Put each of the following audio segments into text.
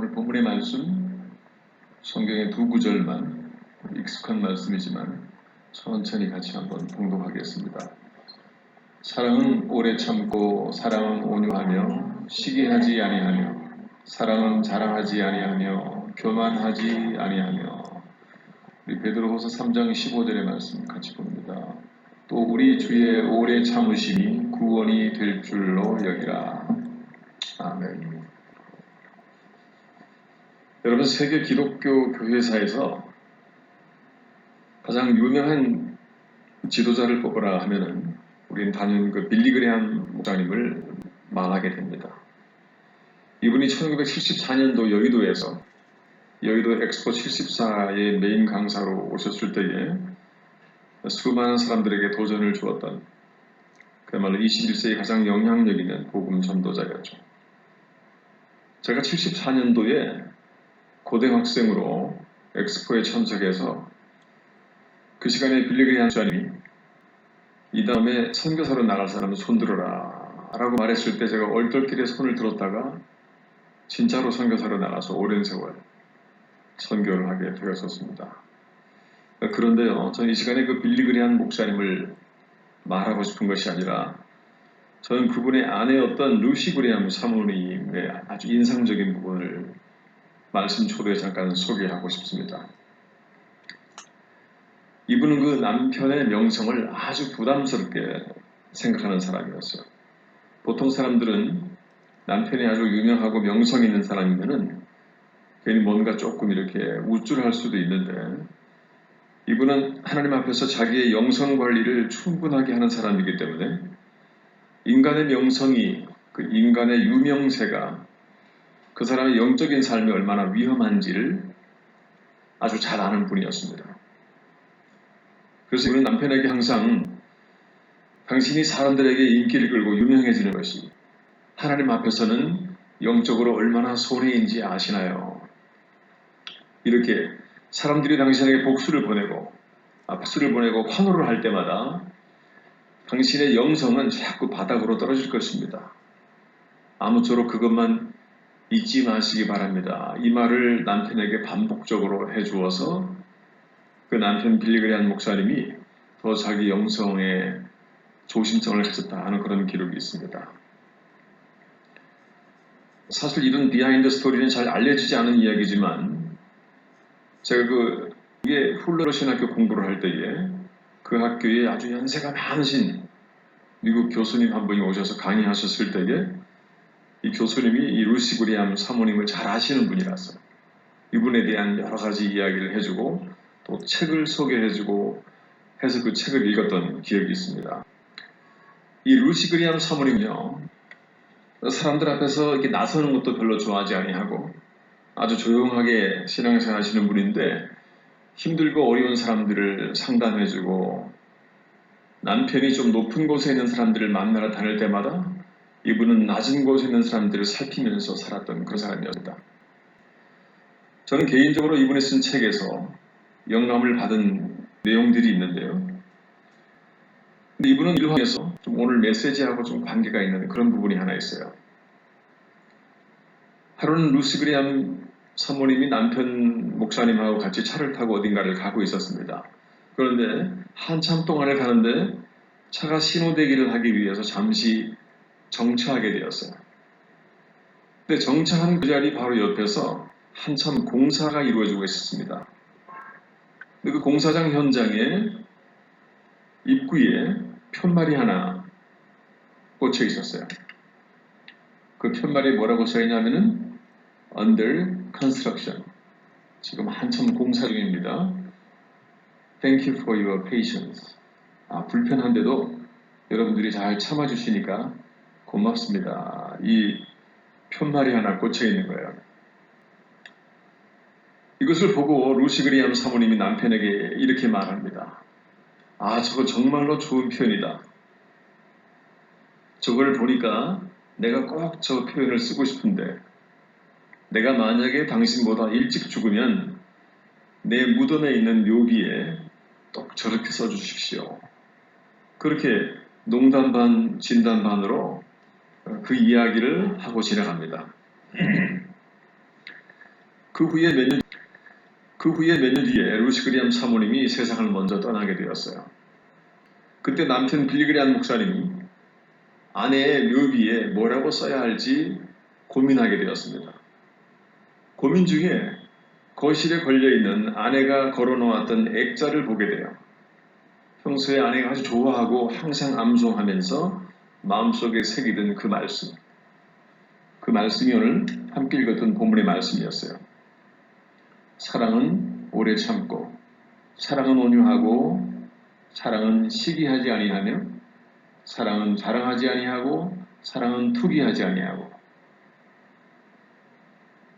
오늘 본문의 말씀, 성경의 두 구절만, 익숙한 말씀이지만 천천히 같이 한번 봉독하겠습니다. 사랑은 오래 참고, 사랑은 온유하며, 시기하지 아니하며, 사랑은 자랑하지 아니하며, 교만하지 아니하며. 우리 베드로후서 3장 15절의 말씀 같이 봅니다. 또 우리 주의 오래 참으심이 구원이 될 줄로 여기라. 아멘. 여러분, 세계 기독교 교회사에서 가장 유명한 지도자를 뽑으라 하면은 우리는 단연 그 빌리 그레함 목사님을 말하게 됩니다. 이분이 1974년도 여의도에서 여의도 엑스포 74의 메인 강사로 오셨을 때에 수많은 사람들에게 도전을 주었던 그야말로 21세기 가장 영향력 있는 복음 전도자였죠. 제가 74년도에 고등학생으로 엑스포에 참석해서 그 시간에 빌리 그레함 목사님이 이 다음에 선교사로 나갈 사람은 손들어라 라고 말했을 때 제가 얼떨결에 손을 들었다가 진짜로 선교사로 나가서 오랜 세월 선교를 하게 되었었습니다. 그런데요, 저는 이 시간에 그 빌리 그레함 목사님을 말하고 싶은 것이 아니라 저는 그분의 아내였던 루시 그레함 사모님의 아주 인상적인 부분을 말씀 초대에 잠깐 소개하고 싶습니다. 이분은 그 남편의 명성을 아주 부담스럽게 생각하는 사람이었어요. 보통 사람들은 남편이 아주 유명하고 명성 있는 사람이면은 괜히 뭔가 조금 이렇게 우쭐할 수도 있는데 이분은 하나님 앞에서 자기의 영성 관리를 충분하게 하는 사람이기 때문에 인간의 명성이, 그 인간의 유명세가 그 사람의 영적인 삶이 얼마나 위험한지를 아주 잘 아는 분이었습니다. 그래서 이분은 남편에게 항상 당신이 사람들에게 인기를 끌고 유명해지는 것이 하나님 앞에서는 영적으로 얼마나 손해인지 아시나요? 이렇게 사람들이 당신에게 박수를 보내고 환호를 할 때마다 당신의 영성은 자꾸 바닥으로 떨어질 것입니다. 아무쪼록 그것만 잊지 마시기 바랍니다. 이 말을 남편에게 반복적으로 해주어서 그 남편 빌리 그레함 목사님이 더 자기 영성에 조심성을 가졌다 하는 그런 기록이 있습니다. 사실 이런 비하인드 스토리는 잘 알려지지 않은 이야기지만 제가 이게 훌러러 신학교 공부를 할 때에 그 학교에 아주 연세가 많으신 미국 교수님 한 분이 오셔서 강의하셨을 때에 이 교수님이 이 루시 그레함 사모님을 잘 아시는 분이라서 이분에 대한 여러 가지 이야기를 해주고 또 책을 소개해주고 해서 그 책을 읽었던 기억이 있습니다. 이 루시 그레함 사모님은요, 사람들 앞에서 이렇게 나서는 것도 별로 좋아하지 아니하고 아주 조용하게 신앙생활 하시는 분인데 힘들고 어려운 사람들을 상담해주고 남편이 좀 높은 곳에 있는 사람들을 만나러 다닐 때마다 이분은 낮은 곳에 있는 사람들을 살피면서 살았던 그런 사람이었습니다. 저는 개인적으로 이분이 쓴 책에서 영감을 받은 내용들이 있는데요. 근데 이분은 일화에서 좀 오늘 메시지하고 좀 관계가 있는 그런 부분이 하나 있어요. 하루는 루시 그레함 사모님이 남편 목사님하고 같이 차를 타고 어딘가를 가고 있었습니다. 그런데 한참 동안을 가는데 차가 신호대기를 하기 위해서 잠시 정차하게 되었어요. 근데 정차한 그 자리 바로 옆에서 한참 공사가 이루어지고 있었습니다. 근데 그 공사장 현장에 입구에 편말이 하나 꽂혀 있었어요. 그 편말이 뭐라고 써있냐면은 Under Construction. 지금 한참 공사 중입니다. Thank you for your patience. 불편한데도 여러분들이 잘 참아주시니까 고맙습니다. 이 편말이 하나 꽂혀 있는 거예요. 이것을 보고 루시 그레함 사모님이 남편에게 이렇게 말합니다. 저거 정말로 좋은 표현이다. 저걸 보니까 내가 꼭 저 표현을 쓰고 싶은데 내가 만약에 당신보다 일찍 죽으면 내 무덤에 있는 묘비에 또 저렇게 써주십시오. 그렇게 농담 반 진담 반으로 그 이야기를 하고 지나갑니다. 그 후에 몇 년 뒤에 루시 그리함 사모님이 세상을 먼저 떠나게 되었어요. 그때 남편 빌리 그리함 목사님이 아내의 묘비에 뭐라고 써야 할지 고민하게 되었습니다. 고민 중에 거실에 걸려있는 아내가 걸어놓았던 액자를 보게 돼요. 평소에 아내가 아주 좋아하고 항상 암송하면서 마음속에 새기던 그 말씀. 그 말씀이 오늘 함께 읽었던 본문의 말씀이었어요. 사랑은 오래 참고, 사랑은 온유하고, 사랑은 시기하지 아니하며, 사랑은 자랑하지 아니하고, 사랑은 투기하지 아니하고.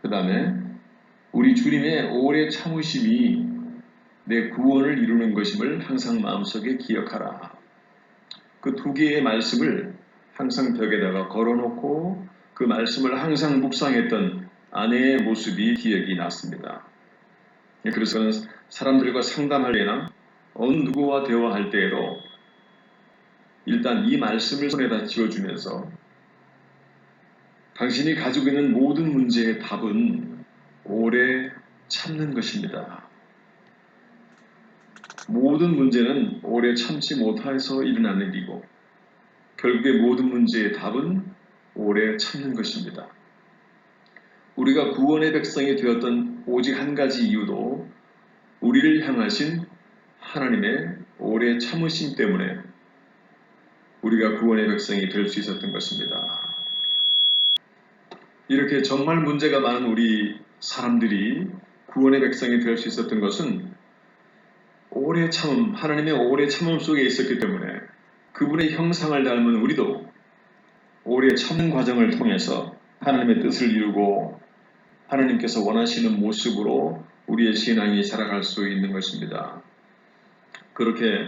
그 다음에 우리 주님의 오래 참으심이 내 구원을 이루는 것임을 항상 마음속에 기억하라. 그 두 개의 말씀을 항상 벽에다가 걸어놓고 그 말씀을 항상 묵상했던 아내의 모습이 기억이 났습니다. 그래서 사람들과 상담할 때나 어느 누구와 대화할 때에도 일단 이 말씀을 손에다 쥐어주면서 당신이 가지고 있는 모든 문제의 답은 오래 참는 것입니다. 모든 문제는 오래 참지 못해서 일어나는 일이고 결국에 모든 문제의 답은 오래 참는 것입니다. 우리가 구원의 백성이 되었던 오직 한 가지 이유도 우리를 향하신 하나님의 오래 참으심 때문에 우리가 구원의 백성이 될 수 있었던 것입니다. 이렇게 정말 문제가 많은 우리 사람들이 구원의 백성이 될 수 있었던 것은 오래 참음, 하나님의 오래 참음 속에 있었기 때문에 그분의 형상을 닮은 우리도 오래 참는 과정을 통해서 하나님의 뜻을 이루고 하나님께서 원하시는 모습으로 우리의 신앙이 살아갈 수 있는 것입니다. 그렇게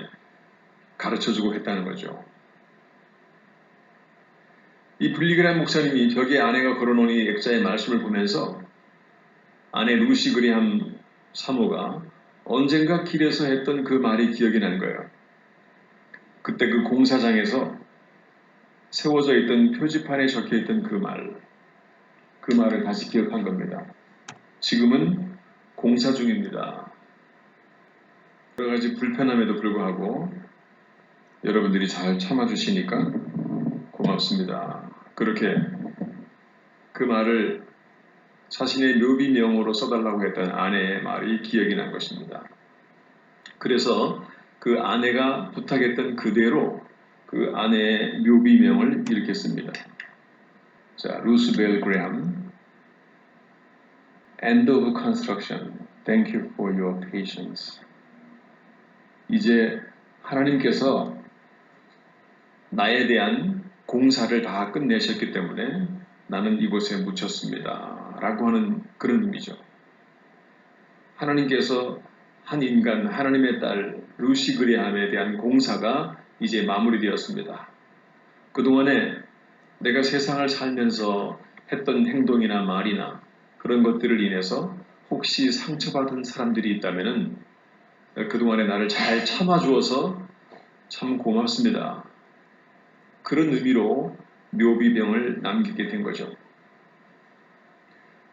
가르쳐주고 했다는 거죠. 이 빌리 그레이엄 목사님이 벽에 아내가 걸어놓은 이 액자의 말씀을 보면서 아내 루시 그레이엄 사모가 언젠가 길에서 했던 그 말이 기억이 나는 거예요. 그때 그 공사장에서 세워져 있던 표지판에 적혀있던 그 말을 다시 기억한 겁니다. 지금은 공사 중입니다. 여러 가지 불편함에도 불구하고 여러분들이 잘 참아주시니까 고맙습니다. 그렇게 그 말을 자신의 묘비명으로 써달라고 했던 아내의 말이 기억이 난 것입니다. 그래서 그 아내가 부탁했던 그대로 그 아내의 묘비명을 이렇게 씁니다. 자, 루스벨 그레함, End of construction. Thank you for your patience. 이제 하나님께서 나에 대한 공사를 다 끝내셨기 때문에 나는 이곳에 묻혔습니다. 라고 하는 그런 의미죠. 하나님께서 한 인간, 하나님의 딸 루시 그레함에 대한 공사가 이제 마무리되었습니다. 그동안에 내가 세상을 살면서 했던 행동이나 말이나 그런 것들을 인해서 혹시 상처받은 사람들이 있다면 그동안에 나를 잘 참아주어서 참 고맙습니다. 그런 의미로 묘비병을 남기게 된 거죠.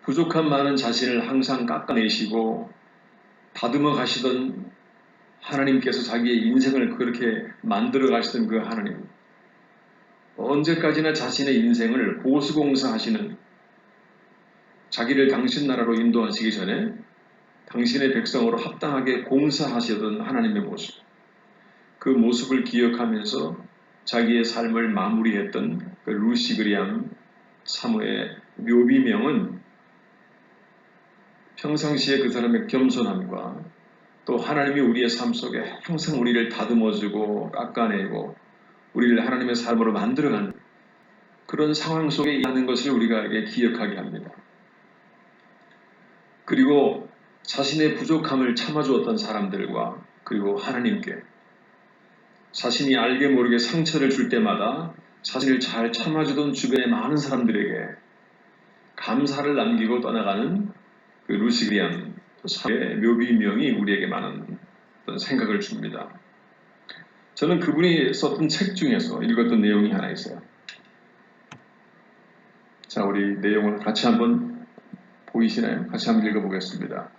부족한 많은 자신을 항상 깎아내시고 다듬어 가시던 하나님께서 자기의 인생을 그렇게 만들어 가시던 그 하나님, 언제까지나 자신의 인생을 보수공사하시는, 자기를 당신 나라로 인도하시기 전에 당신의 백성으로 합당하게 공사하시던 하나님의 모습, 그 모습을 기억하면서 자기의 삶을 마무리했던 그 루시 그레이엄 사모의 묘비명은 평상시에 그 사람의 겸손함과 또 하나님이 우리의 삶 속에 항상 우리를 다듬어주고 깎아내고 우리를 하나님의 삶으로 만들어가는 그런 상황 속에 있는 것을 우리가 기억하게 합니다. 그리고 자신의 부족함을 참아주었던 사람들과 그리고 하나님께 자신이 알게 모르게 상처를 줄 때마다 자신을 잘 참아주던 주변의 많은 사람들에게 감사를 남기고 떠나가는 그 루시 그레이엄 사모의 묘비명이 우리에게 많은 생각을 줍니다. 저는 그분이 썼던 책 중에서 읽었던 내용이 하나 있어요. 자, 우리 내용을 같이 한번 보이시나요? 같이 한번 읽어보겠습니다.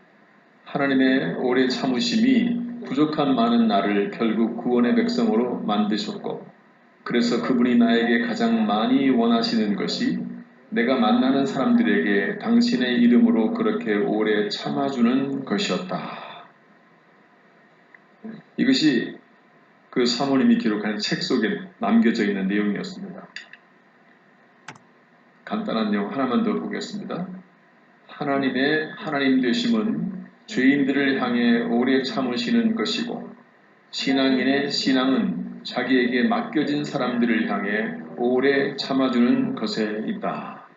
하나님의 오래 참으심이 부족한 많은 나를 결국 구원의 백성으로 만드셨고, 그래서 그분이 나에게 가장 많이 원하시는 것이 내가 만나는 사람들에게 당신의 이름으로 그렇게 오래 참아주는 것이었다. 이것이 그 사모님이 기록한 책 속에 남겨져 있는 내용이었습니다. 간단한 내용 하나만 더 보겠습니다. 하나님의 하나님 되심은 죄인들을 향해 오래 참으시는 것이고, 신앙인의 신앙은 자기에게 맡겨진 사람들을 향해 오래 참아주는 것에 있다.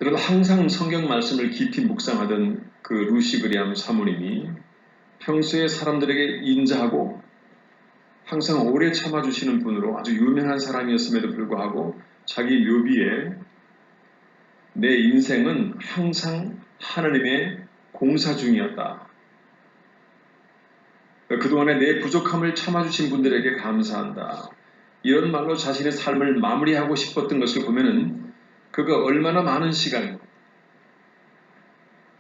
여러분, 항상 성경 말씀을 깊이 묵상하던 그 루시 그리암 사모님이 평소에 사람들에게 인자하고 항상 오래 참아주시는 분으로 아주 유명한 사람이었음에도 불구하고 자기 묘비에 내 인생은 항상 하나님의 공사 중이었다. 그동안에 내 부족함을 참아주신 분들에게 감사한다. 이런 말로 자신의 삶을 마무리하고 싶었던 것을 보면은 그가 얼마나 많은 시간,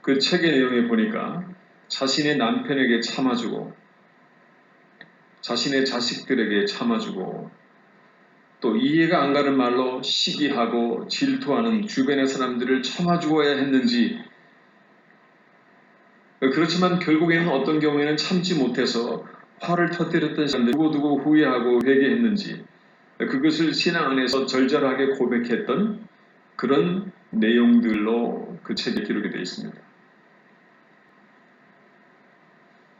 그 책의 내용에 보니까 자신의 남편에게 참아주고 자신의 자식들에게 참아주고 또 이해가 안 가는 말로 시기하고 질투하는 주변의 사람들을 참아주어야 했는지, 그렇지만 결국에는 어떤 경우에는 참지 못해서 화를 터뜨렸던 사람들 두고두고 후회하고 회개했는지 그것을 신앙 안에서 절절하게 고백했던 그런 내용들로 그 책에 기록이 되어 있습니다.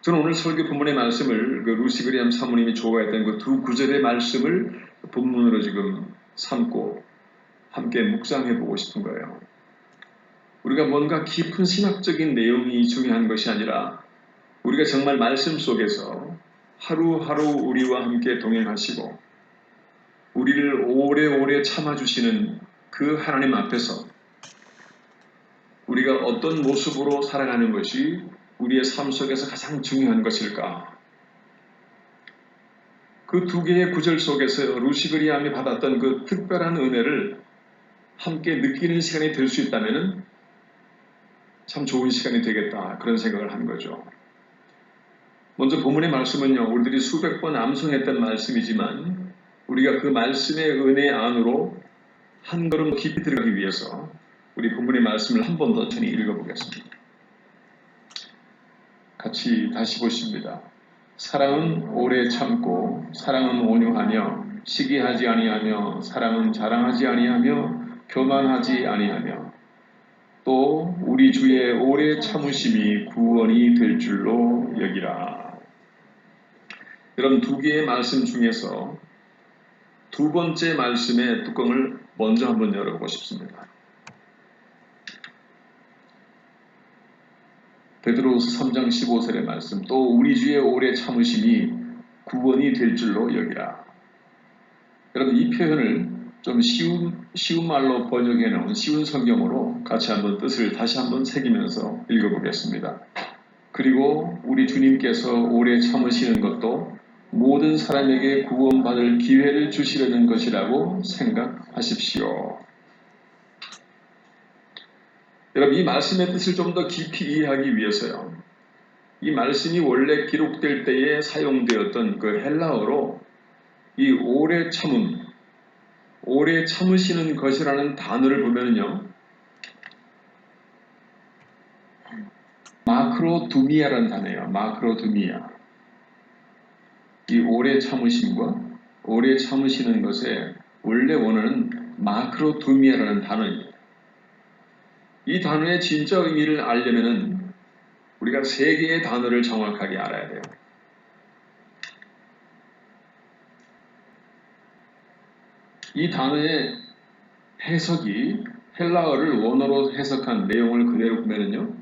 저는 오늘 설교 본문의 말씀을 그 루시 그리암 사모님이 좋아했던 그 두 구절의 말씀을 본문으로 지금 삼고 함께 묵상해 보고 싶은 거예요. 우리가 뭔가 깊은 신학적인 내용이 중요한 것이 아니라 우리가 정말 말씀 속에서 하루하루 우리와 함께 동행하시고 우리를 오래오래 참아주시는 그 하나님 앞에서 우리가 어떤 모습으로 살아가는 것이 우리의 삶 속에서 가장 중요한 것일까? 그 두 개의 구절 속에서 루시 그리암이 받았던 그 특별한 은혜를 함께 느끼는 시간이 될 수 있다면 참 좋은 시간이 되겠다, 그런 생각을 한 거죠. 먼저 본문의 말씀은요, 우리들이 수백 번 암송했던 말씀이지만 우리가 그 말씀의 은혜 안으로 한 걸음 깊이 들어가기 위해서 우리 본문의 말씀을 한 번 더 천천히 읽어보겠습니다. 같이 다시 보십니다. 사랑은 오래 참고 사랑은 온유하며 시기하지 아니하며 사랑은 자랑하지 아니하며 교만하지 아니하며 또 우리 주의 오래 참으심이 구원이 될 줄로 여기라. 여러분, 두 개의 말씀 중에서 두 번째 말씀의 뚜껑을 먼저 한번 열어보고 싶습니다. 베드로후서 3장 15절의 말씀, 또 우리 주의 오래 참으심이 구원이 될 줄로 여기라. 여러분, 이 표현을 좀 쉬운 말로 번역해 놓은 쉬운 성경으로 같이 한번 뜻을 다시 한번 새기면서 읽어보겠습니다. 그리고 우리 주님께서 오래 참으시는 것도 모든 사람에게 구원받을 기회를 주시려는 것이라고 생각하십시오. 여러분, 이 말씀의 뜻을 좀 더 깊이 이해하기 위해서요, 이 말씀이 원래 기록될 때에 사용되었던 그 헬라어로 이 오래 참음, 오래 참으시는 것이라는 단어를 보면요, 마크로두미아라는 단어예요. 마크로두미아. 이 오래 참으심과 오래 참으시는 것의 원래 원어는 마크로두미아라는 단어입니다. 이 단어의 진짜 의미를 알려면은 우리가 세 개의 단어를 정확하게 알아야 돼요. 이 단어의 해석이 헬라어를 원어로 해석한 내용을 그대로 보면은요,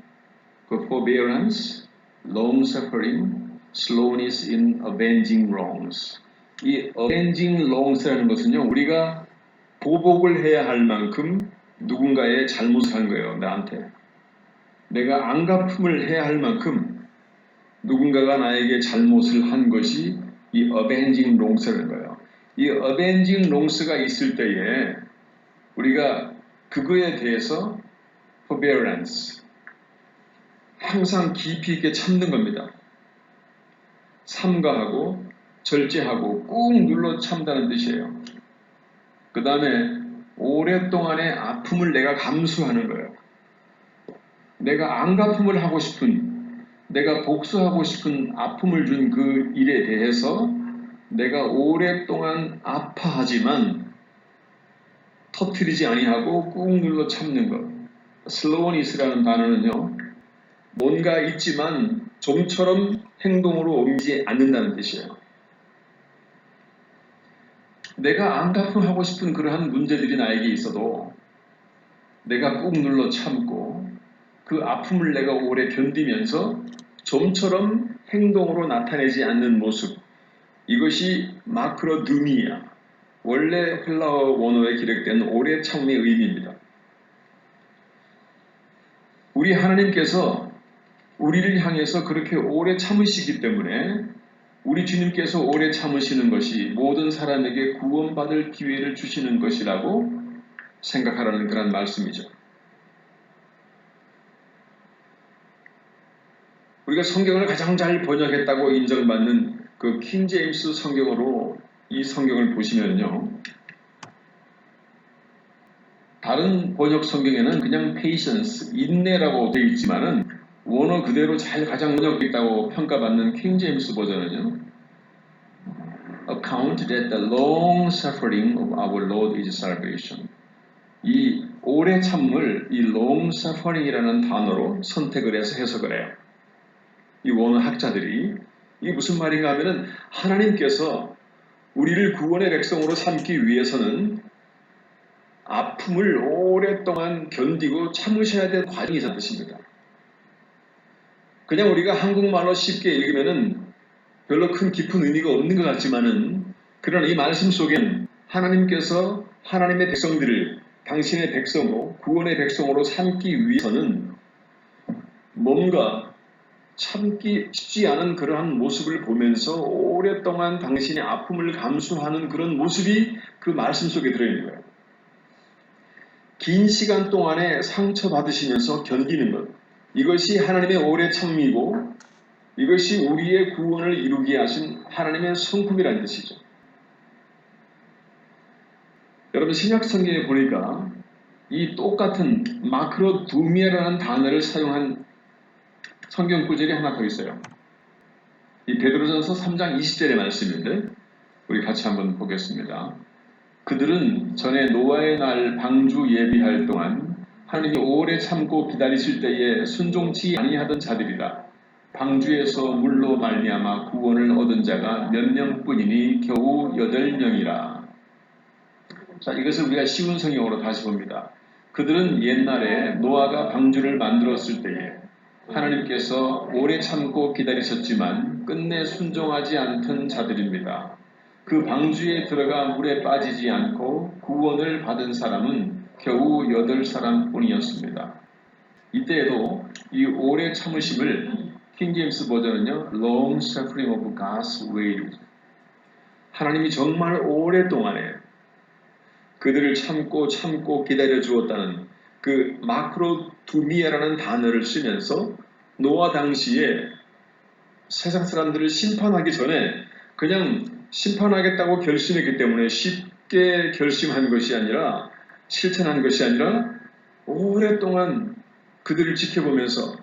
그 forbearance, long suffering, slowness in avenging wrongs. 이 avenging wrongs라는 것은요, 우리가 보복을 해야 할 만큼 누군가의 잘못을 한 거예요. 나한테. 내가 안갚음을 해야 할 만큼 누군가가 나에게 잘못을 한 것이 이 avenging wrongs라는 거예요. 이 avenging wrongs가 있을 때에 우리가 그거에 대해서 forbearance. 항상 깊이 있게 참는 겁니다. 삼가하고 절제하고 꾹 눌러 참다는 뜻이에요. 그 다음에 오랫동안의 아픔을 내가 감수하는 거예요. 내가 안갚음을 하고 싶은, 내가 복수하고 싶은 아픔을 준 그 일에 대해서 내가 오랫동안 아파하지만 터뜨리지 아니하고 꾹 눌러 참는 것. 슬로우니스라는 단어는요, 뭔가 있지만 좀처럼 행동으로 옮기지 않는다는 뜻이에요. 내가 안갚음하고 싶은 그러한 문제들이 나에게 있어도 내가 꾹 눌러 참고 그 아픔을 내가 오래 견디면서 좀처럼 행동으로 나타내지 않는 모습, 이것이 마크로두미야, 원래 헬라어 원어에 기록된 오래 참음의 의미입니다. 우리 하나님께서 우리를 향해서 그렇게 오래 참으시기 때문에 우리 주님께서 오래 참으시는 것이 모든 사람에게 구원받을 기회를 주시는 것이라고 생각하라는 그런 말씀이죠. 우리가 성경을 가장 잘 번역했다고 인정받는 그 킹제임스 성경으로 이 성경을 보시면요, 다른 번역 성경에는 그냥 patience, 인내라고 되어 있지만은 원어 그대로 잘 가장 번역됐다고 평가받는 킹제임스 버전은요, account that the long suffering of our Lord is salvation. 이 오래 참음을 이 long suffering이라는 단어로 선택을 해서 해석을 해요. 이 원어 학자들이 이게 무슨 말인가 하면은 하나님께서 우리를 구원의 백성으로 삼기 위해서는 아픔을 오랫동안 견디고 참으셔야 될 과정이 있다는 뜻입니다. 그냥 우리가 한국말로 쉽게 읽으면은 별로 큰 깊은 의미가 없는 것 같지만은, 그러나 이 말씀 속엔 하나님께서 하나님의 백성들을 당신의 백성으로, 구원의 백성으로 삼기 위해서는 뭔가 참기 쉽지 않은 그러한 모습을 보면서 오랫동안 당신의 아픔을 감수하는 그런 모습이 그 말씀 속에 들어있는 거예요. 긴 시간 동안에 상처받으시면서 견디는 것, 이것이 하나님의 오래 참음이고 이것이 우리의 구원을 이루게 하신 하나님의 성품이라는 뜻이죠. 여러분, 신약 성경에 보니까 이 똑같은 마크로두미아라는 단어를 사용한 성경 구절이 하나 더 있어요. 이 베드로전서 3장 20절의 말씀인데 우리 같이 한번 보겠습니다. 그들은 전에 노아의 날 방주 예비할 동안 하나님이 오래 참고 기다리실 때에 순종치 아니하던 자들이다. 방주에서 물로 말미암아 구원을 얻은 자가 몇 명뿐이니 겨우 8명이라. 자, 이것을 우리가 쉬운 성경으로 다시 봅니다. 그들은 옛날에 노아가 방주를 만들었을 때에 하나님께서 오래 참고 기다리셨지만 끝내 순종하지 않던 자들입니다. 그 방주에 들어가 물에 빠지지 않고 구원을 받은 사람은 겨우 8사람뿐이었습니다. 이때에도 이 오래 참으심을 킹제임스 버전은요, long suffering of God's wait. 하나님이 정말 오랫동안에 그들을 참고 기다려 주었다는 그 마크로두미아라는 단어를 쓰면서 노아 당시에 세상 사람들을 심판하기 전에 그냥 심판하겠다고 결심했기 때문에 쉽게 결심한 것이 아니라, 실천한 것이 아니라 오랫동안 그들을 지켜보면서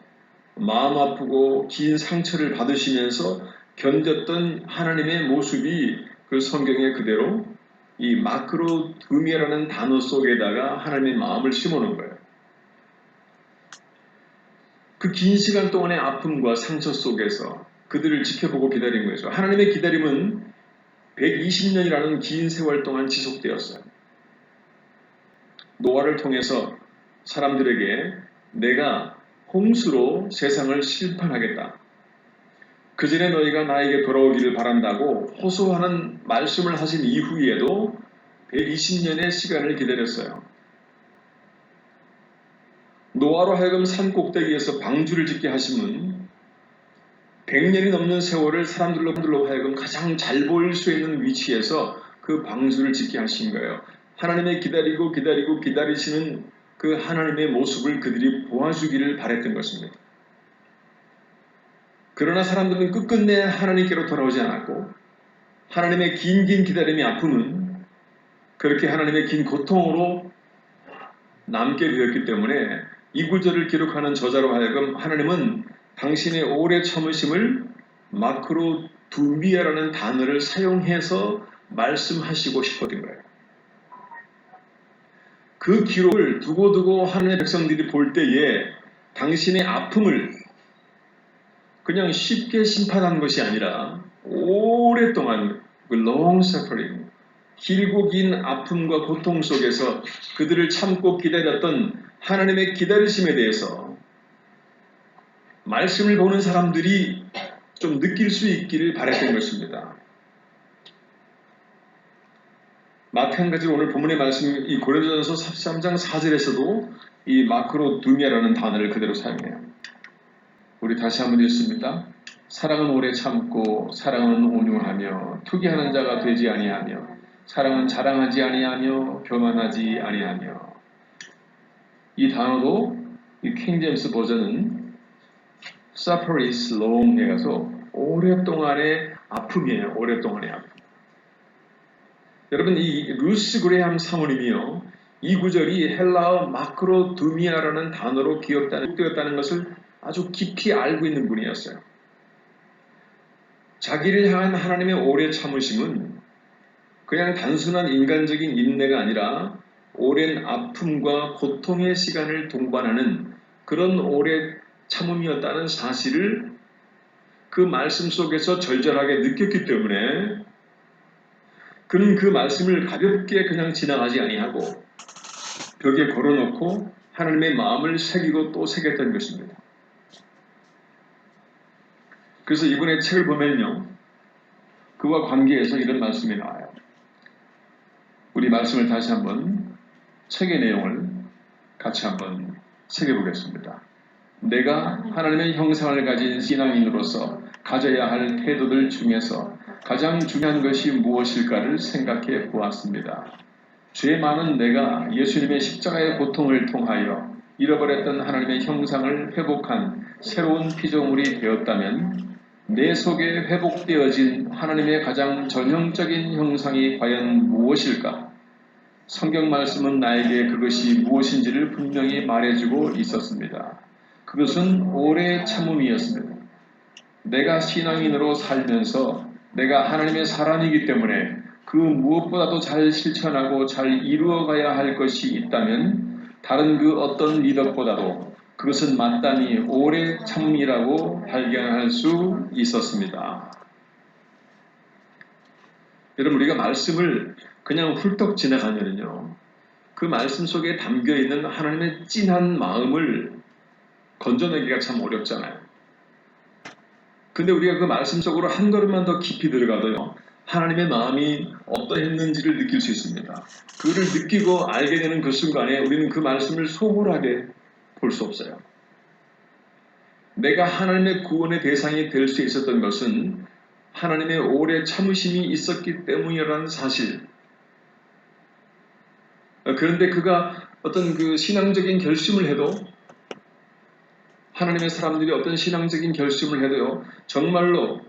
마음 아프고 긴 상처를 받으시면서 견뎠던 하나님의 모습이 그 성경에 그대로 이 마크로두미아라는 단어 속에다가 하나님의 마음을 심어놓은 거예요. 그 긴 시간 동안의 아픔과 상처 속에서 그들을 지켜보고 기다린 거죠. 하나님의 기다림은 120년이라는 긴 세월 동안 지속되었어요. 노아를 통해서 사람들에게 내가 홍수로 세상을 심판하겠다. 그 전에 너희가 나에게 돌아오기를 바란다고 호소하는 말씀을 하신 이후에도 120년의 시간을 기다렸어요. 노아로 하여금 산 꼭대기에서 방주를 짓게 하심은 100년이 넘는 세월을 사람들로 하여금 가장 잘 보일 수 있는 위치에서 그 방주를 짓게 하신 거예요. 하나님의 기다리시는 그 하나님의 모습을 그들이 보아주기를 바랬던 것입니다. 그러나 사람들은 끝끝내 하나님께로 돌아오지 않았고 하나님의 긴 기다림의 아픔은 그렇게 하나님의 긴 고통으로 남게 되었기 때문에 이 구절을 기록하는 저자로 하여금 하나님은 당신의 오래 참으심을 마크로 두미아라는 단어를 사용해서 말씀하시고 싶었던 거예요. 그 기록을 두고두고 하나님의 백성들이 볼 때에 당신의 아픔을 그냥 쉽게 심판한 것이 아니라 오랫동안 그 long suffering, 길고 긴 아픔과 고통 속에서 그들을 참고 기다렸던 하나님의 기다리심에 대해서 말씀을 보는 사람들이 좀 느낄 수 있기를 바랬던 것입니다. 마찬가지로 오늘 본문의 말씀, 이 고린도전서 13장 4절에서도 이 마크로 두미아라는 단어를 그대로 사용해요. 우리 다시 한번 읽습니다. 사랑은 오래 참고 사랑은 온유하며 투기하는 자가 되지 아니하며 사랑은 자랑하지 아니하며 교만하지 아니하며. 이 단어도 이 킹제임스 버전은 suffer is long 해가서 오랫동안의 아픔이에요. 오랫동안의 아픔. 여러분, 이 루스 그레함 사모님이요, 이 구절이 헬라어 마크로 두미아라는 단어로 기억되었다는 것을 아주 깊이 알고 있는 분이었어요. 자기를 향한 하나님의 오래 참으심은 그냥 단순한 인간적인 인내가 아니라 오랜 아픔과 고통의 시간을 동반하는 그런 오래 참음이었다는 사실을 그 말씀 속에서 절절하게 느꼈기 때문에 그는 그 말씀을 가볍게 그냥 지나가지 아니하고 벽에 걸어놓고 하나님의 마음을 새기고 또 새겼던 것입니다. 그래서 이번에 책을 보면요, 그와 관계해서 이런 말씀이 나와요. 우리 말씀을 다시 한번 책의 내용을 같이 한번 새겨보겠습니다. 내가 하나님의 형상을 가진 신앙인으로서 가져야 할 태도들 중에서 가장 중요한 것이 무엇일까를 생각해 보았습니다. 죄 많은 내가 예수님의 십자가의 고통을 통하여 잃어버렸던 하나님의 형상을 회복한 새로운 피조물이 되었다면 내 속에 회복되어진 하나님의 가장 전형적인 형상이 과연 무엇일까? 성경 말씀은 나에게 그것이 무엇인지를 분명히 말해주고 있었습니다. 그것은 오래 참음이었습니다. 내가 신앙인으로 살면서 내가 하나님의 사람이기 때문에 그 무엇보다도 잘 실천하고 잘 이루어가야 할 것이 있다면 다른 그 어떤 미덕보다도 그것은 마땅히 오래 참음이라고 발견할 수 있었습니다. 여러분, 우리가 말씀을 그냥 훌떡 지나가면요, 그 말씀 속에 담겨있는 하나님의 찐한 마음을 건져내기가 참 어렵잖아요. 근데 우리가 그 말씀 속으로 한 걸음만 더 깊이 들어가도요, 하나님의 마음이 어떠했는지를 느낄 수 있습니다. 그를 느끼고 알게 되는 그 순간에 우리는 그 말씀을 소홀하게 볼 수 없어요. 내가 하나님의 구원의 대상이 될 수 있었던 것은 하나님의 오래 참으심이 있었기 때문이라는 사실. 그런데 그가 어떤 그 신앙적인 결심을 해도, 하나님의 사람들이 어떤 신앙적인 결심을 해도요, 정말로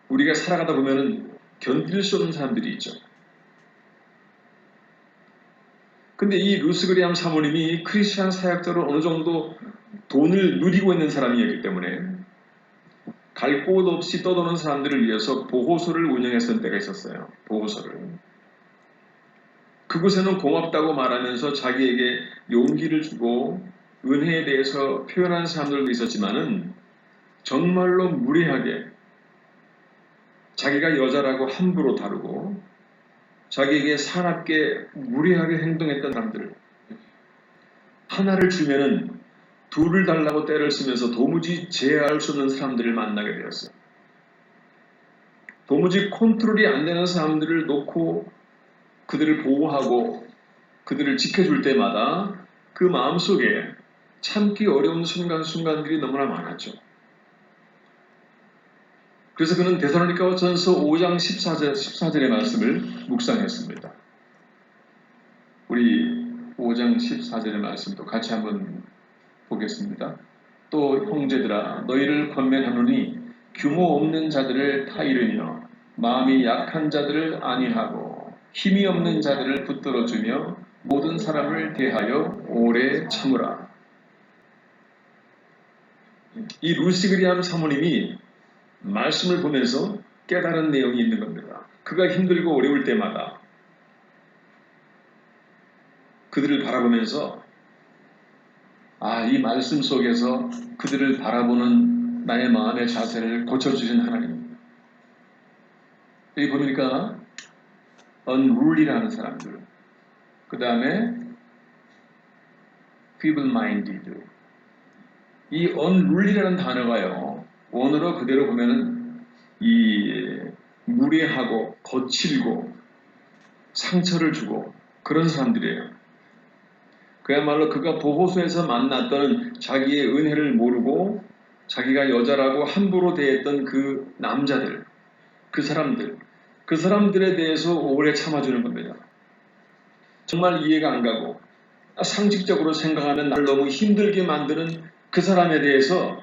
우리가 살아가다 보면은 견딜 수 없는 사람들이 있죠. 근데 이 루스 그레함 사모님이 크리스찬 사역자로 어느 정도 돈을 누리고 있는 사람이었기 때문에 갈 곳 없이 떠도는 사람들을 위해서 보호소를 운영했던 때가 있었어요. 보호소를. 그곳에는 고맙다고 말하면서 자기에게 용기를 주고 은혜에 대해서 표현한 사람들도 있었지만은 정말로 무례하게 자기가 여자라고 함부로 다루고 자기에게 사납게 무례하게 행동했던 사람들, 하나를 주면은 둘을 달라고 때를 쓰면서 도무지 제어할 수 없는 사람들을 만나게 되었어요. 도무지 컨트롤이 안 되는 사람들을 놓고 그들을 보호하고 그들을 지켜줄 때마다 그 마음속에 참기 어려운 순간순간들이 너무나 많았죠. 그래서 그는 데살로니가전서 5장 14절의 말씀을 묵상했습니다. 우리 5장 14절의 말씀도 같이 한번 보겠습니다. 또 형제들아 너희를 권면하노니 규모 없는 자들을 타이르며 마음이 약한 자들을 안위하고 힘이 없는 자들을 붙들어주며 모든 사람을 대하여 오래 참으라. 이 루시 그리함 사모님이 말씀을 보면서 깨달은 내용이 있는 겁니다. 그가 힘들고 어려울 때마다 그들을 바라보면서 이 말씀 속에서 그들을 바라보는 나의 마음의 자세를 고쳐주신 하나님. 여기 보니까 unruly라는 사람들, 그 다음에 feeble-minded. 이 unruly라는 단어가요, 원어로 그대로 보면은 이 무례하고 거칠고 상처를 주고 그런 사람들이에요. 그야말로 그가 보호소에서 만났던 자기의 은혜를 모르고 자기가 여자라고 함부로 대했던 그 남자들, 그 사람들에 대해서 오래 참아주는 겁니다. 정말 이해가 안 가고 상식적으로 생각하면 나를 너무 힘들게 만드는 그 사람에 대해서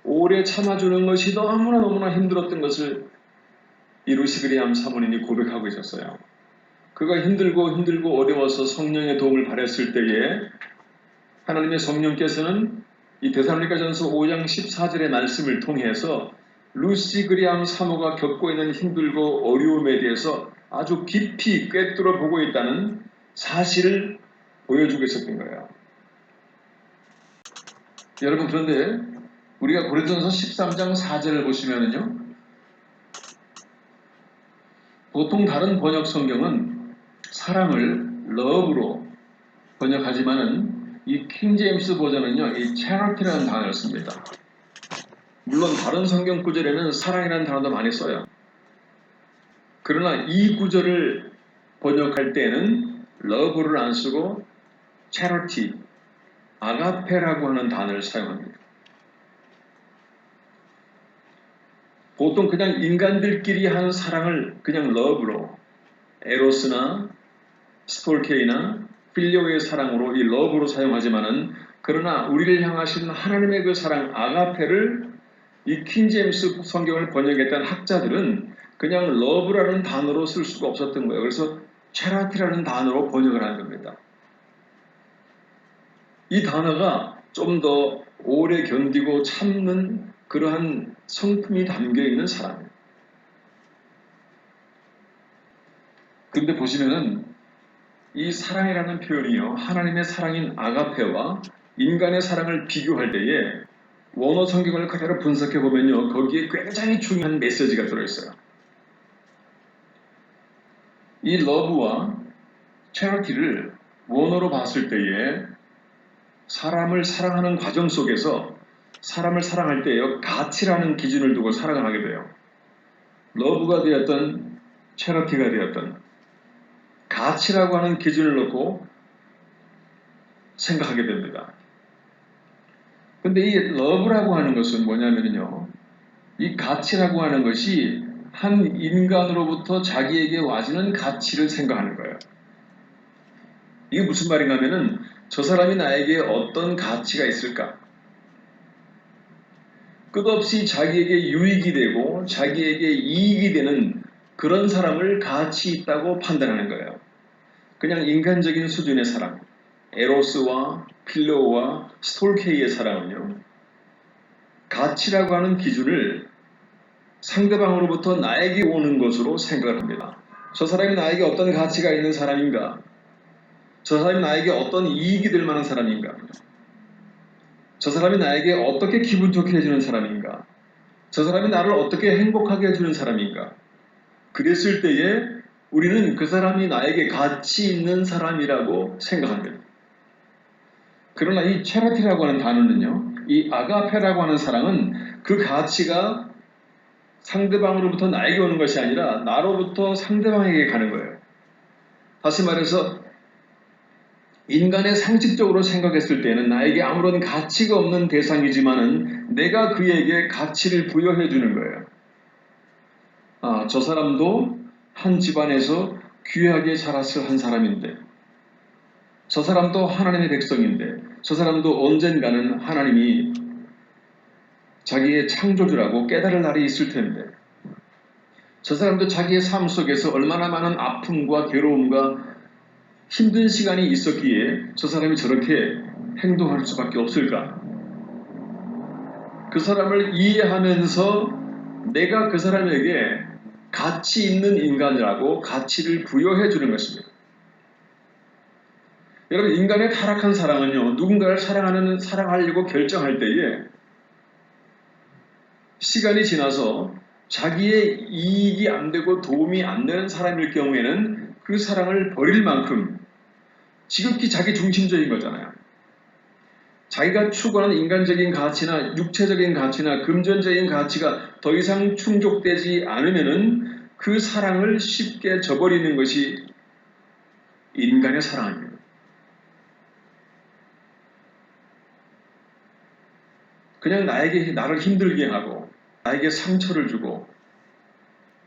오래 참아주는 것이 너무나 힘들었던 것을 이 루시 그리함 사모님이 고백하고 있었어요. 그가 힘들고 어려워서 성령의 도움을 바랬을 때에 하나님의 성령께서는 이 데살로니가전서 5장 14절의 말씀을 통해서 루시 그리함 사모가 겪고 있는 힘들고 어려움에 대해서 아주 깊이 꿰뚫어 보고 있다는 사실을 보여주고 있었던 거예요. 여러분, 그런데 우리가 고린도전서 13장 4절을 보시면은요, 보통 다른 번역 성경은 사랑을 love로 번역하지만은 이 킹제임스 버전은요, 이 charity라는 단어를 씁니다. 물론 다른 성경 구절에는 사랑이라는 단어도 많이 써요. 그러나 이 구절을 번역할 때는 love를 안 쓰고 charity, 아가페라고 하는 단어를 사용합니다. 보통 그냥 인간들끼리 하는 사랑을 그냥 love로, 에로스나 스톨케이나 필리오의 사랑으로 이 love로 사용하지만은, 그러나 우리를 향하신 하나님의 그 사랑 아가페를 이 킹제임스 성경을 번역했던 학자들은 그냥 love라는 단어로 쓸 수가 없었던 거예요. 그래서 charity라는 단어로 번역을 한 겁니다. 이 단어가 좀 더 오래 견디고 참는 그러한 성품이 담겨 있는 사랑이에요. 그런데 보시면은 이 사랑이라는 표현이요, 하나님의 사랑인 아가페와 인간의 사랑을 비교할 때에 원어 성경을 그대로 분석해 보면요, 거기에 굉장히 중요한 메시지가 들어있어요. 이 러브와 charity를 원어로 봤을 때에 사람을 사랑하는 과정 속에서 사람을 사랑할 때에요, 가치라는 기준을 두고 사랑을 하게 돼요. 러브가 되었던 charity가 되었던 가치라고 하는 기준을 놓고 생각하게 됩니다. 근데 이 러브라고 하는 것은 뭐냐면요, 이 가치라고 하는 것이 한 인간으로부터 자기에게 와지는 가치를 생각하는 거예요. 이게 무슨 말인가 하면은, 저 사람이 나에게 어떤 가치가 있을까? 끝없이 자기에게 유익이 되고 자기에게 이익이 되는 그런 사람을 가치 있다고 판단하는 거예요. 그냥 인간적인 수준의 사랑, 에로스와 필로와 스톨케이의 사랑은요, 가치라고 하는 기준을 상대방으로부터 나에게 오는 것으로 생각을 합니다. 저 사람이 나에게 어떤 가치가 있는 사람인가? 저 사람이 나에게 어떤 이익이 될 만한 사람인가? 저 사람이 나에게 어떻게 기분 좋게 해주는 사람인가? 저 사람이 나를 어떻게 행복하게 해주는 사람인가? 그랬을 때에 우리는 그 사람이 나에게 가치 있는 사람이라고 생각합니다. 그러나 이 charity라고 하는 단어는요, 이 아가페라고 하는 사랑은 그 가치가 상대방으로부터 나에게 오는 것이 아니라 나로부터 상대방에게 가는 거예요. 다시 말해서 인간의 상식적으로 생각했을 때는 나에게 아무런 가치가 없는 대상이지만은 내가 그에게 가치를 부여해 주는 거예요. 저 사람도 한 집안에서 귀하게 자랐을 한 사람인데 저 사람도 하나님의 백성인데, 저 사람도 언젠가는 하나님이 자기의 창조주라고 깨달을 날이 있을 텐데, 저 사람도 자기의 삶 속에서 얼마나 많은 아픔과 괴로움과 힘든 시간이 있었기에 저 사람이 저렇게 행동할 수밖에 없을까? 그 사람을 이해하면서 내가 그 사람에게 가치 있는 인간이라고 가치를 부여해 주는 것입니다. 여러분, 인간의 타락한 사랑은요, 누군가를 사랑하려고 결정할 때에 시간이 지나서 자기의 이익이 안 되고 도움이 안 되는 사람일 경우에는 그 사랑을 버릴 만큼 지극히 자기 중심적인 거잖아요. 자기가 추구하는 인간적인 가치나 육체적인 가치나 금전적인 가치가 더 이상 충족되지 않으면은 그 사랑을 쉽게 저버리는 것이 인간의 사랑입니다. 그냥 나를 힘들게 하고 나에게 상처를 주고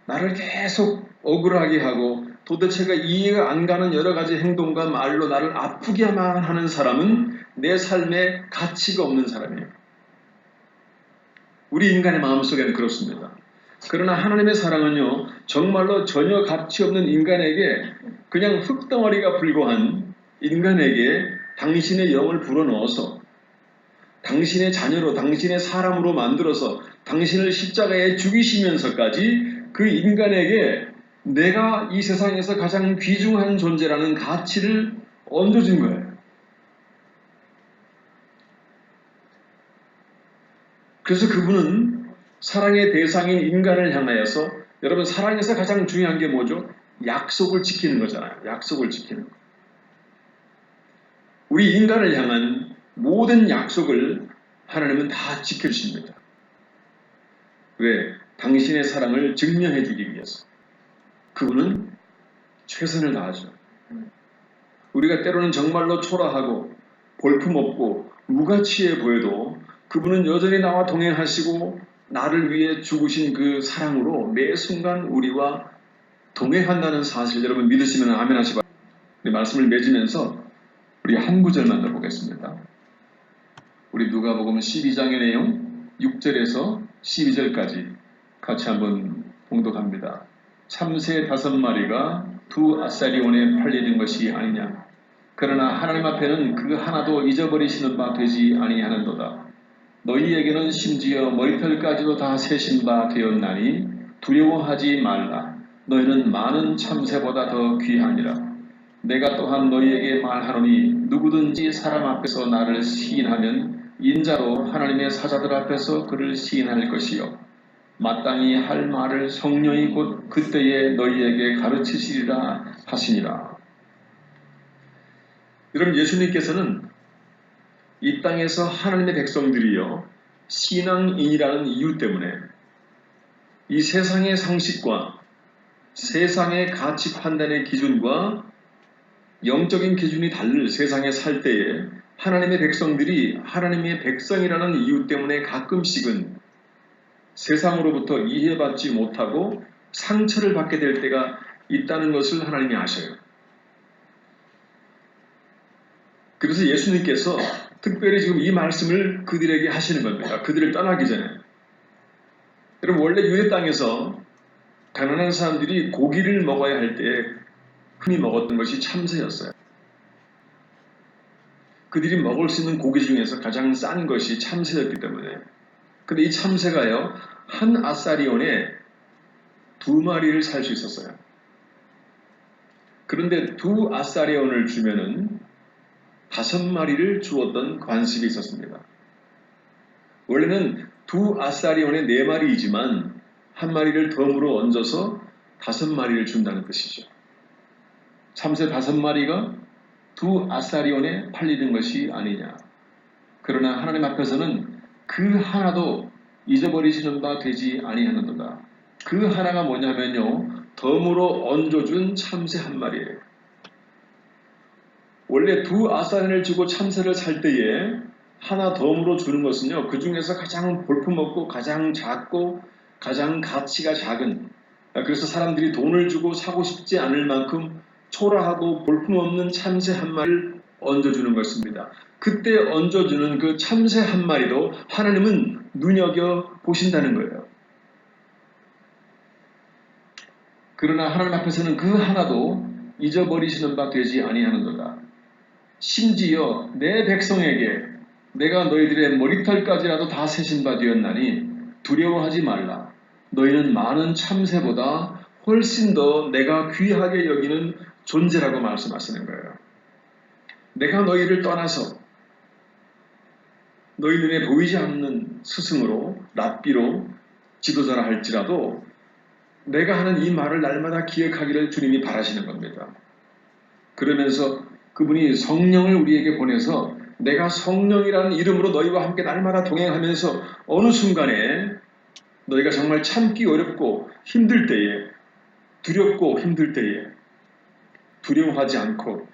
나를 계속 억울하게 하고 도대체가 이해가 안 가는 여러 가지 행동과 말로 나를 아프게만 하는 사람은 내 삶에 가치가 없는 사람이에요. 우리 인간의 마음속에는 그렇습니다. 그러나 하나님의 사랑은요, 정말로 전혀 가치 없는 인간에게, 그냥 흙덩어리가 불과한 인간에게 당신의 영을 불어넣어서 당신의 자녀로, 당신의 사람으로 만들어서 당신을 십자가에 죽이시면서까지 그 인간에게 내가 이 세상에서 가장 귀중한 존재라는 가치를 얹어준 거예요. 그래서 그분은 사랑의 대상인 인간을 향하여서, 여러분, 사랑에서 가장 중요한 게 뭐죠? 약속을 지키는 거잖아요. 약속을 지키는 거. 우리 인간을 향한 모든 약속을 하나님은 다 지켜주십니다. 왜? 당신의 사랑을 증명해 주기 위해서. 그분은 최선을 다하죠. 우리가 때로는 정말로 초라하고 볼품없고 무가치해 보여도 그분은 여전히 나와 동행하시고 나를 위해 죽으신 그 사랑으로 매 순간 우리와 동행한다는 사실, 여러분 믿으시면 아멘 하시 바랍니다. 우리 말씀을 맺으면서 우리 한 구절만 더 보겠습니다. 우리 누가복음 12장의 내용 6절에서 12절까지 같이 한번 봉독합니다. 참새 5마리가 2아사리온에 팔리는 것이 아니냐. 그러나 하나님 앞에는 그 하나도 잊어버리시는 바 되지 아니하는도다. 너희에게는 심지어 머리털까지도 다 세신 바 되었나니 두려워하지 말라. 너희는 많은 참새보다 더 귀하니라. 내가 또한 너희에게 말하노니 누구든지 사람 앞에서 나를 시인하면 인자로 하나님의 사자들 앞에서 그를 시인할 것이요 마땅히 할 말을 성령이 곧 그때에 너희에게 가르치시리라 하시니라. 여러분, 예수님께서는 이 땅에서 하나님의 백성들이요 신앙인이라는 이유 때문에 이 세상의 상식과 세상의 가치 판단의 기준과 영적인 기준이 다를 세상에 살 때에 하나님의 백성들이 하나님의 백성이라는 이유 때문에 가끔씩은 세상으로부터 이해받지 못하고 상처를 받게 될 때가 있다는 것을 하나님이 아셔요. 그래서 예수님께서 특별히 지금 이 말씀을 그들에게 하시는 겁니다. 그들을 떠나기 전에. 여러분, 원래 유대 땅에서 가난한 사람들이 고기를 먹어야 할 때 흔히 먹었던 것이 참새였어요. 그들이 먹을 수 있는 고기 중에서 가장 싼 것이 참새였기 때문에. 근데 이 참새가요, 한 아사리온에 2마리를 살 수 있었어요. 그런데 2아사리온을 주면은 5마리를 주었던 관습이 있었습니다. 원래는 2아사리온에 4마리이지만 1마리를 덤으로 얹어서 5마리를 준다는 뜻이죠. 참새 5마리가 2아사리온에 팔리는 것이 아니냐. 그러나 하나님 앞에서는 그 하나도 잊어버리시는 바 되지 아니하는도다. 그 하나가 뭐냐면요, 덤으로 얹어준 참새 1마리예요. 원래 2아사리온을 주고 참새를 살 때에 하나 덤으로 주는 것은요, 그 중에서 가장 볼품없고 가장 작고 가장 가치가 작은, 그래서 사람들이 돈을 주고 사고 싶지 않을 만큼 초라하고 볼품없는 참새 1마리를 얹어주는 것입니다. 그때 얹어주는 그 참새 한 마리도 하나님은 눈여겨 보신다는 거예요. 그러나 하나님 앞에서는 그 하나도 잊어버리시는 바 되지 아니하는도다. 심지어 내 백성에게 내가 너희들의 머리털까지라도 다 세신 바 되었나니 두려워하지 말라. 너희는 많은 참새보다 훨씬 더 내가 귀하게 여기는 존재라고 말씀하시는 거예요. 내가 너희를 떠나서 너희 눈에 보이지 않는 스승으로 랍비로 지도자라 할지라도 내가 하는 이 말을 날마다 기억하기를 주님이 바라시는 겁니다. 그러면서 그분이 성령을 우리에게 보내서 내가 성령이라는 이름으로 너희와 함께 날마다 동행하면서 어느 순간에 너희가 정말 참기 어렵고 힘들 때에 두렵고 힘들 때에 두려워하지 않고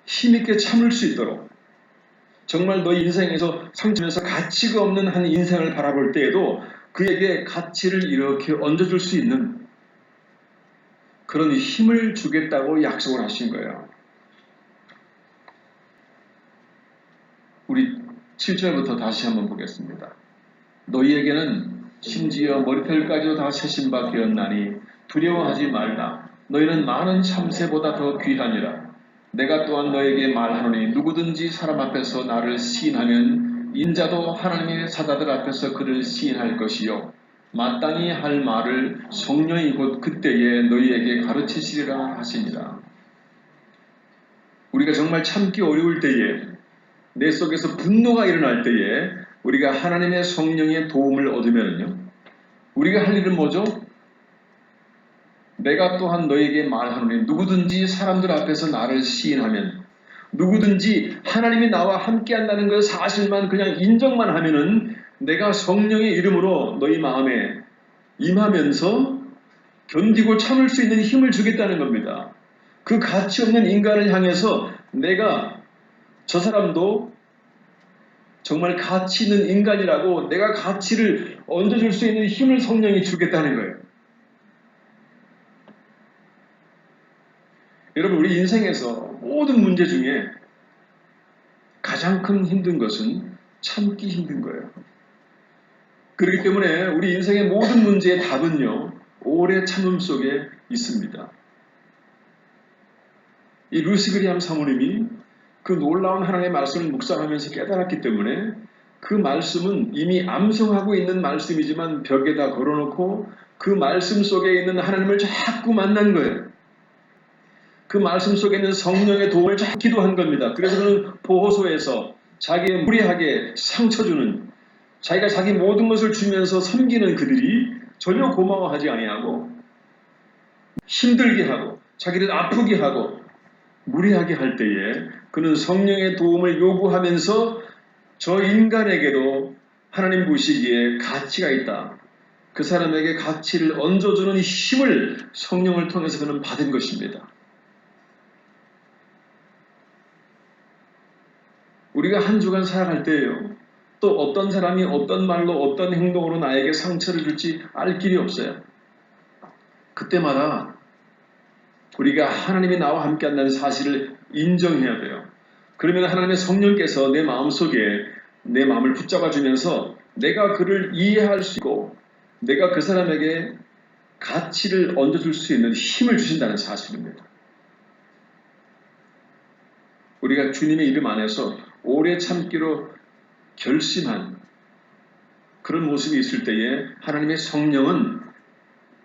힘있게 참을 수 있도록 정말 너희 인생에서 상처면서 가치가 없는 한 인생을 바라볼 때에도 그에게 가치를 이렇게 얹어줄 수 있는 그런 힘을 주겠다고 약속을 하신 거예요. 우리 7절부터 다시 한번 보겠습니다. 너희에게는 심지어 머리털까지도 다 세신 바 되었나니 두려워하지 말라. 너희는 많은 참새보다 더 귀하니라. 내가 또한 너에게 말하노니 누구든지 사람 앞에서 나를 시인하면 인자도 하나님의 사자들 앞에서 그를 시인할 것이요 마땅히 할 말을 성령이 곧 그때에 너희에게 가르치시리라 하시니라. 우리가 정말 참기 어려울 때에 내 속에서 분노가 일어날 때에 우리가 하나님의 성령의 도움을 얻으면요 우리가 할 일은 뭐죠? 내가 또한 너에게 말하노니 누구든지 사람들 앞에서 나를 시인하면 누구든지 하나님이 나와 함께 한다는 그 사실만 그냥 인정만 하면은 내가 성령의 이름으로 너희 마음에 임하면서 견디고 참을 수 있는 힘을 주겠다는 겁니다. 그 가치 없는 인간을 향해서 내가 저 사람도 정말 가치 있는 인간이라고 내가 가치를 얹어줄 수 있는 힘을 성령이 주겠다는 거예요. 여러분 우리 인생에서 모든 문제 중에 가장 큰 힘든 것은 참기 힘든 거예요. 그렇기 때문에 우리 인생의 모든 문제의 답은요 오래 참음 속에 있습니다. 이 루시 그리함 사모님이 그 놀라운 하나님의 말씀을 묵상하면서 깨달았기 때문에 그 말씀은 이미 암송하고 있는 말씀이지만 벽에다 걸어놓고 그 말씀 속에 있는 하나님을 자꾸 만난 거예요. 그 말씀 속에 있는 성령의 도움을 자꾸 기도한 겁니다. 그래서 그는 보호소에서 자기의 무리하게 상처 주는 자기가 자기 모든 것을 주면서 섬기는 그들이 전혀 고마워하지 아니하고 힘들게 하고 자기를 아프게 하고 무리하게 할 때에 그는 성령의 도움을 요구하면서 저 인간에게도 하나님 보시기에 가치가 있다. 그 사람에게 가치를 얹어주는 힘을 성령을 통해서 그는 받은 것입니다. 우리가 한 주간 살아갈 때에요. 또 어떤 사람이 어떤 말로 어떤 행동으로 나에게 상처를 줄지 알 길이 없어요. 그때마다 우리가 하나님이 나와 함께 한다는 사실을 인정해야 돼요. 그러면 하나님의 성령께서 내 마음속에 내 마음을 붙잡아주면서 내가 그를 이해할 수 있고 내가 그 사람에게 가치를 얹어줄 수 있는 힘을 주신다는 사실입니다. 우리가 주님의 이름 안에서 오래 참기로 결심한 그런 모습이 있을 때에 하나님의 성령은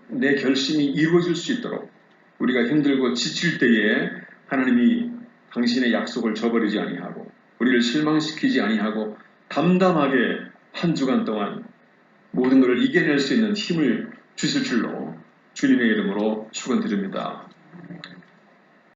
내 결심이 이루어질 수 있도록 우리가 힘들고 지칠 때에 하나님이 당신의 약속을 저버리지 아니하고 우리를 실망시키지 아니하고 담담하게 한 주간 동안 모든 것을 이겨낼 수 있는 힘을 주실 줄로 주님의 이름으로 축원드립니다.